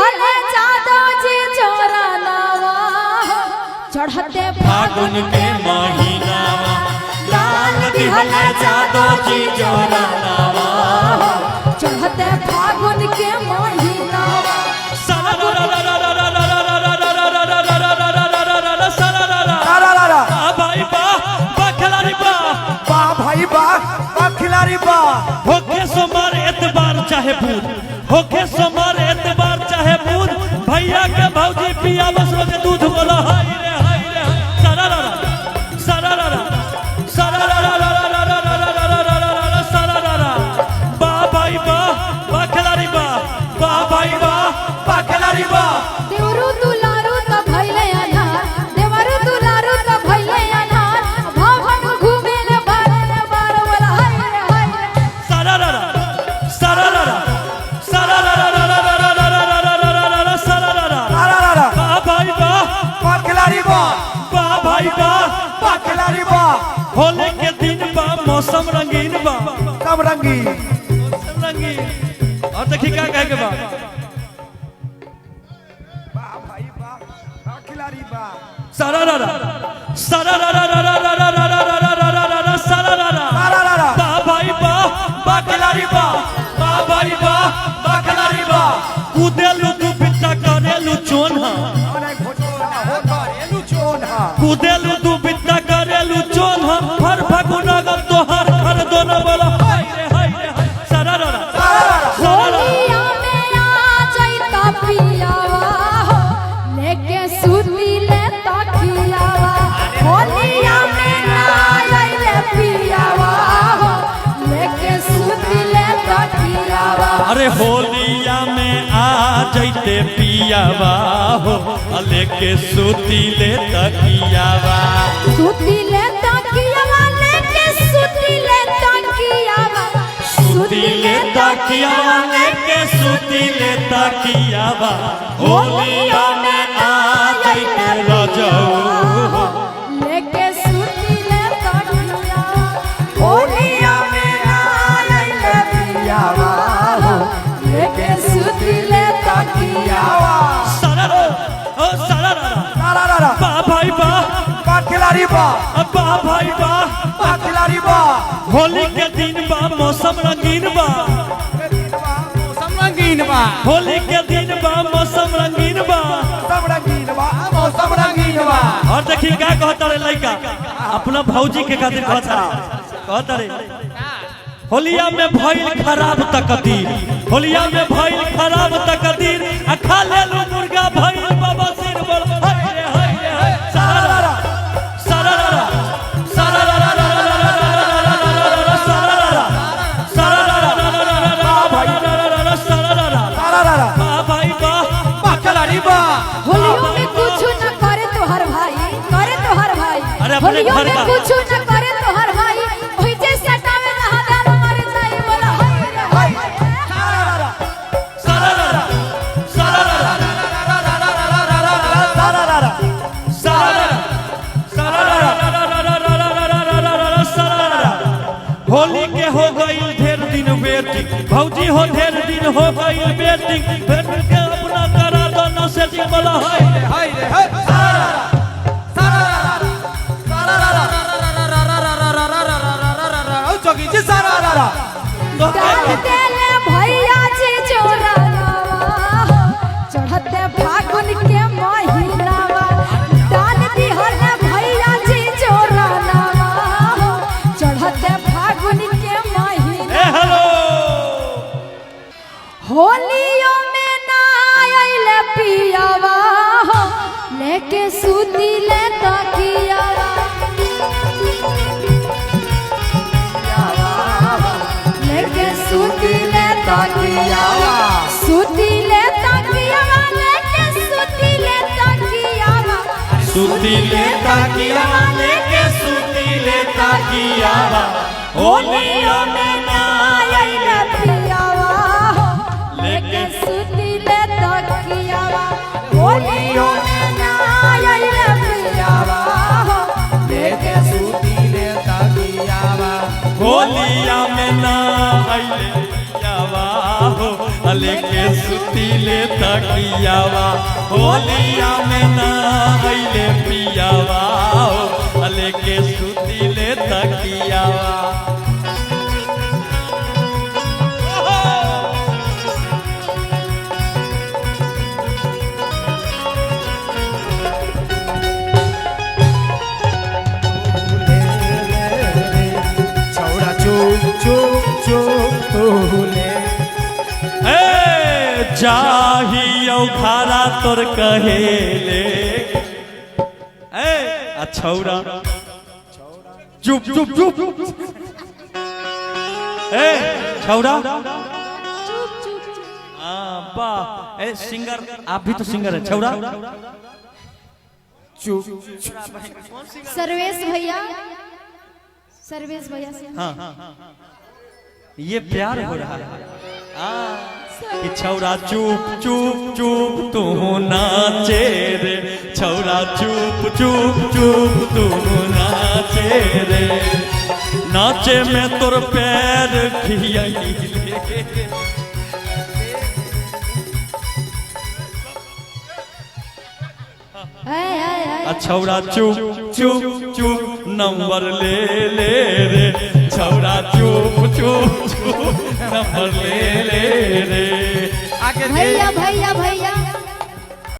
दिहले जादो जी जोरा नावा चढ़ते फागुन के महीनावा डाल दिहले जादो जी जोरा नावा चढ़ते फागुन के महीनावा होके सोमवार एतबार चाहे बूध होके सोमवार एतबार चाहे बूध भैया के भौजी पिया बस रोज दूध बोला हाय रे सरारा सरारा सरारा सरारा बा भाई बा खिलाड़ी बा भाई बा खिलाड़ी बा देवरू दुलारू त भइले अनार देवरू दुलारू त भइले अनार भवन घुमेले बार बोला हाय रे सरारा सरारा सरारा सरारा बा भाई बा खिलाड़ी बा भाई बा खिलाड़ी बा होली के दिन बा मौसम रंगीन बा सब रंगीन मौसम रंगीन और देखी क्या कहे के बा भाई बा खिलाड़ी बा सरारा सरारा सरारा बा भाई बा खिलाड़ी बा भाई बा खिलाड़ी बा कूदेलू दू बिट्टा करेलू चोन्हा कूदेलू दू बिट्टा करेलू चोन्हा हर फगुना गम तो हर दोनों बोला हाय रे सरारा होलिया में आ जाइता पियावा हो लेके सुती ले तकियावा होलिया में आ जाइले पियावा हो लेके सुती ले तकियावा अरे होलिया में आ जैते पियावा हो लेके सूती ले तकियावा सुती ले तकियावा लेके सुती ले तकियावा सूती ले तकियावा लेके सूती ले तकियावा होलिया में आ जैते रजऊ लेके सुती ले तकियावा होलिया में आइले पियावा हो लेके सुती ले तकियावा सरारा ओ सरारा सरारा बा भाई बा खिलाड़ी बा भाई बा खिलाड़ी बा होली के दिन बा मौसम रंगीन बा मौसम रंगीन बा होली के दिन बा मौसम रंगीन बा सब रंगीन बा मौसम रंगीन बा और देखी क्या कहता रे लड़का अपना भौजी के खातिर कहता रे होलिया में भइल खराब तकदीर होलिया में भइल खराब तकदीर आ खा लेलू मुर्गा भइल बाबा सिर बोल हाय रे सरारा सरारा सरारा सरारा सरारा भाई बा खिलाड़ी बा होलियों में कुछ न करे तोहर भाई अरे अपने होलियों घर में का कुछ न करे तोहर भाई ओही जे सटावे रहा दाल मारे जाई बोला हाय रे सरारा सरारा सरारा होली के हो गई ढेर दिन वेटिंग भौजी हो ढेर दिन हो गई वेटिंग फिर के अपना करा दो न सेटिंग बोला हाय डाल देले भैया जी जोरा नावा चढ़ते फागुन के महीनावा डाल दिहले भैया जी जोरा नावा चढ़ते फागुन के महीना हेलो होलियों में ना आइले पियावा हो लेके सूती ले तकियावा लेके सूती ले तकियावा सूती ले तकियावा लेके सूती ले तकियावा सूती ले तकियावा लेके सूती ले तकियावा होलिया में ना आइले पियावा हो लेके सूती ले तकियावा होलियों में ना आइले पियावा हो लेके सूती ले तकियावा होलिया में ना आइले पियावा हो लेके सूती सूती ले तकियावा होलिया में ना अइले पियावा लेके सूती ले तकियावा। छौड़ा चुप चुप चुप तूले चाहिए घारा तोर कहेले आ छौरा चुप चुप चुप छौरा वाह सिंगर आप भी तो सिंगर है छौरा चुप सर्वेश भैया से हाँ ये प्यार हो रहा है कि छौरा चुप चुप चुप तू नाचे रे छौरा चुप चुप चुप तू नाचे रे नाचे में तोर पैर खियाई छौरा चुप चुप चुप नंबर ले ले रे छौरा चुप चुप चुप नंबर ले ले रे भैया भैया भैया